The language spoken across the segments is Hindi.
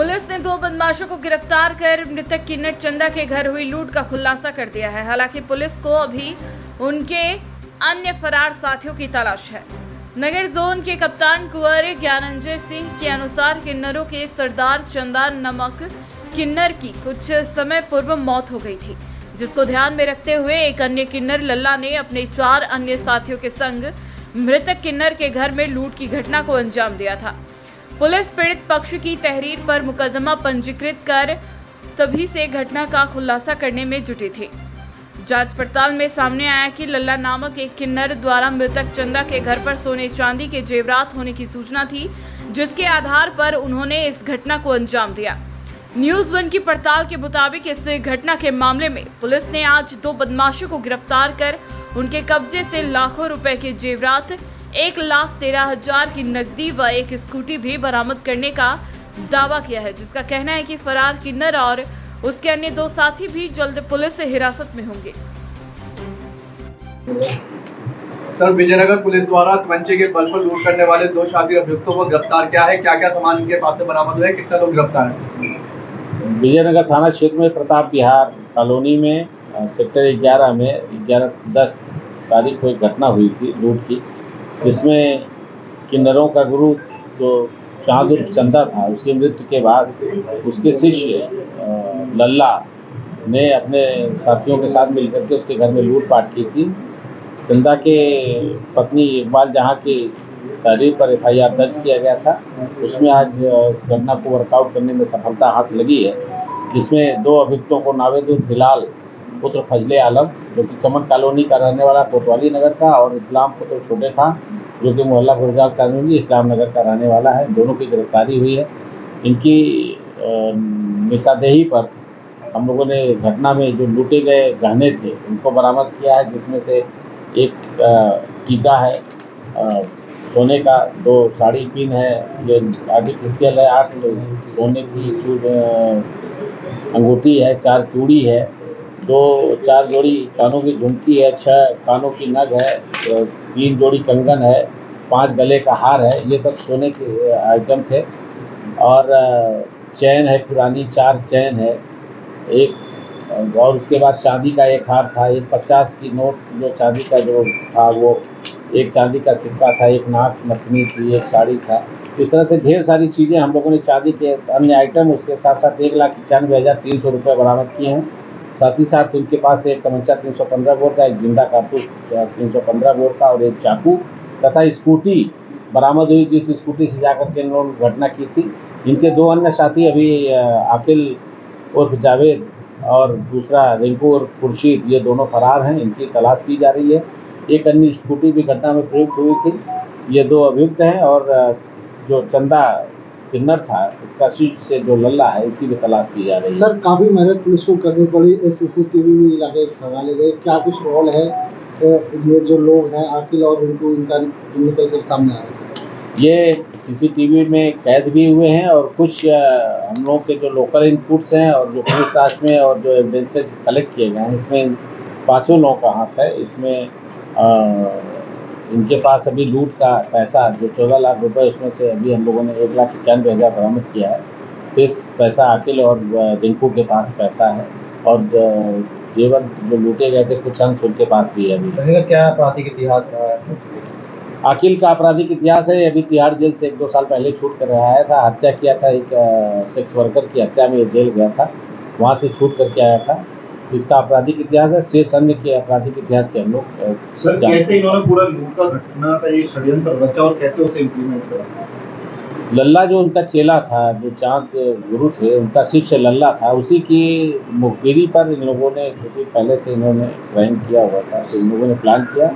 पुलिस ने 2 बदमाशों को गिरफ्तार कर मृतक किन्नर चंदा के घर हुई लूट का खुलासा कर दिया है। हालांकि पुलिस को अभी उनके अन्य फरार साथियों की तलाश है। नगर जोन के कप्तान कुंवर ज्ञानंजय सिंह के अनुसार किन्नरों के सरदार चंदा नमक किन्नर की कुछ समय पूर्व मौत हो गई थी, जिसको ध्यान में रखते हुए एक अन्य किन्नर लल्ला ने अपने 4 अन्य साथियों के संग मृतक किन्नर के घर में लूट की घटना को अंजाम दिया था। पुलिस पीड़ित पक्ष की तहरीर पर मुकदमा पंजीकृत कर तभी से घटना का खुलासा करने में जुटी थी। जांच पड़ताल में सामने आया कि लल्ला नामक एक किन्नर द्वारा मृतक चंदा के घर पर सोने चांदी के जेवरात होने की सूचना थी, जिसके आधार पर उन्होंने इस घटना को अंजाम दिया। न्यूज़ 1 की पड़ताल के मुताबिक इस घटना के मामले में पुलिस ने आज 2 बदमाशों को गिरफ्तार कर उनके कब्जे से लाखों रुपए के जेवरात, 1,13,000 की नकदी व एक स्कूटी भी बरामद करने का दावा किया है, जिसका कहना है कि फरार किन्नर और उसके अन्य 2 साथी भी जल्द पुलिस से हिरासत में होंगे। सर, विजयनगर पुलिस द्वारा तमंचे के बल पर लूट करने वाले 2 शातिर अभियुक्तों को गिरफ्तार किया है। क्या क्या सामान इनके पास से बरामद हुआ है, कितने लोग गिरफ्तार हैं? विजयनगर थाना क्षेत्र में प्रताप विहार कॉलोनी में सेक्टर 11 में 11-10 तारीख को एक घटना हुई थी लूट की, जिसमें किन्नरों का गुरु जो चांद उर्फ चंदा था, उसकी मृत्यु के बाद उसके शिष्य लल्ला ने अपने साथियों के साथ मिलकर के उसके घर में लूटपाट की थी। चंदा के पत्नी इकबाल जहां की तहरीर पर FIR दर्ज किया गया था, उसमें आज इस घटना को वर्कआउट करने में सफलता हाथ लगी है, जिसमें 2 अभियुक्तों को नावेद उर्फ बिलाल पुत्र फजले आलम जो कि चमन कॉलोनी का रहने वाला कोतवाली नगर का, और इस्लाम पुत्र छोटे खां जो कि मोहल्ला गुरजाल कॉलोनी इस्लाम नगर का रहने वाला है, दोनों की गिरफ्तारी हुई है। इनकी निशानदेही पर हम लोगों ने घटना में जो लूटे गए गहने थे उनको बरामद किया है, जिसमें से एक टीका है सोने का, 2 साड़ी पिन है, ये आर्टिफिशियल है, 8 सोने की अंगूठी है, 4 चूड़ी है, 4 जोड़ी कानों की झुमकी है, 6 कानों की नग है, 3 जोड़ी कंगन है, 5 गले का हार है। ये सब सोने के आइटम थे। और चैन है पुरानी, 4 चैन है एक, और उसके बाद चांदी का एक हार था, एक 50 की नोट जो चांदी का जो था वो, एक चांदी का सिक्का था, एक नाक नथनी थी, एक साड़ी था। इस तरह से ढेर सारी चीज़ें हम लोगों ने चांदी के अन्य आइटम, उसके साथ साथ 1,91,300 रुपये बरामद किए हैं। साथ ही साथ उनके पास एक तमंचा 315 बोर का, एक जिंदा कारतूस 315 बोर का और एक चाकू तथा स्कूटी बरामद हुई, जिस स्कूटी से जाकर के इन लोगों ने घटना की थी। इनके 2 अन्य साथी अभी आकिल उर्फ जावेद और दूसरा रिंकू और खुर्शीद, ये दोनों फरार हैं, इनकी तलाश की जा रही है। एक अन्य स्कूटी भी घटना में प्रयुक्त हुई थी। ये 2 अभियुक्त हैं, और जो चंदा किन्नर था, इसका शीट से जो लल्ला है, इसकी भी तलाश की जा रही है। सर, काफ़ी मेहनत पुलिस को करनी पड़ी, CCTV भी लगे संभाले गए, क्या कुछ रोल है ये जो लोग हैं आकिल और रिंकू, इनका निकल कर सामने आ रहा है सर? ये CCTV में कैद भी हुए हैं, और कुछ हम लोग के जो लोकल इनपुट्स हैं और जो पूछताछ में और जो एविडेंसेस कलेक्ट किए गए हैं, इसमें 5 लोगों का हाथ है। इसमें इनके पास अभी लूट का पैसा जो 14 लाख रुपए, उसमें से अभी हम लोगों ने 1,91,000 बरामद किया है। शेष पैसा आकिल और रिंकू के पास पैसा है, और जेवर जो लूटे गए थे कुछ अंश उनके पास भी है। अभी क्या आपराधिक इतिहास रहा है? आकिल का आपराधिक इतिहास है, अभी तिहाड़ जेल से 1-2 साल पहले छूट कर आया था। हत्या किया था, एक सेक्स वर्कर की हत्या में जेल गया था, वहाँ से छूट करके आया था। तो इसका आपराधिक इतिहास है। शेष अन्य के आपराधिक इतिहास के हम लोग सर, कैसे इन्होंने पूरा लूट का घटना का ये षड्यंत्र रचा और कैसे उसे इम्प्लीमेंट करा? लल्ला जो उनका चेला था, जो चांद गुरु थे, उनका शिष्य लल्ला था, उसी की मुखबिरी पर इन लोगों ने, क्योंकि पहले से इन्होंने क्राइम किया हुआ था, तो इन लोगों ने प्लान किया,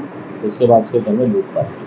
उसके बाद उसके घर में लूटपाट किया।